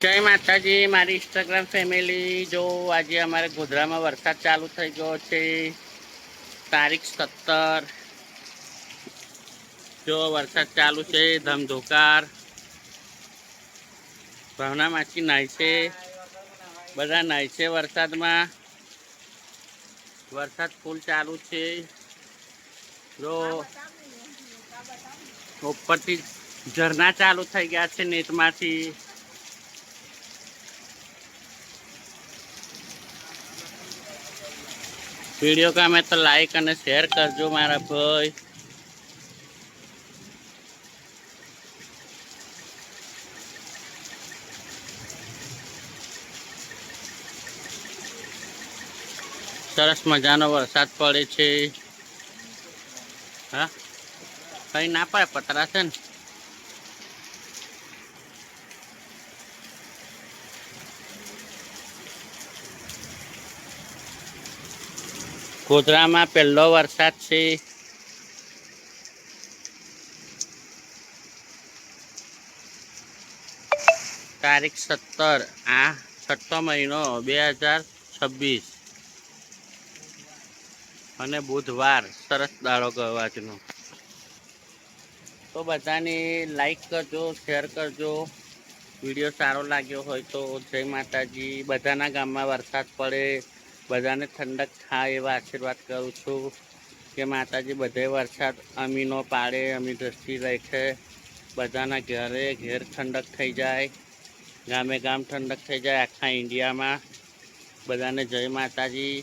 જય માતાજી મારી ઇન્સ્ટાગ્રામ ફેમિલી। જો આજે અમારે ગોધરામાં વરસાદ ચાલુ થઈ ગયો છે, તારીખ 17। જો વરસાદ ચાલુ છે ધમધોકાર। ભાવના માછી નાય છે, બધા નાય છે વરસાદમાં। વરસાદ ફૂલ ચાલુ છે। જો ઉપરથી ઝરણા ચાલુ થઈ ગયા છે નેટમાંથી। વિડીયો ગમે તો લાઈક અને શેર કરજો મારા ભાઈ। સરસ મજાનો વરસાદ પડે છે। હા, કઈ ના પડે, પતરા છે ને। ગોધરામાં પહેલો વરસાદ છે। તારીખ 17, આ 6ઠ્ઠો મહિનો 2026 અને બુધવાર। સરસ દાડો ગયો આજનો। તો બધાને લાઈક કરજો, શેર કરજો। વિડીયો સારો લાગ્યો હોય તો જય માતાજી। બધાના ગામમાં વરસાદ પડે, બધાને ઠંડક થાય એવા આશીર્વાદ કરું છું કે માતાજી બધે વરસાદ અમીનો પાડે, અમી દ્રષ્ટિ રાખે। બધાના ઘરે ઘેર ઠંડક થઈ જાય, ગામે ગામ ઠંડક થઈ જાય, આખા ઇન્ડિયામાં। બધાને જય માતાજી।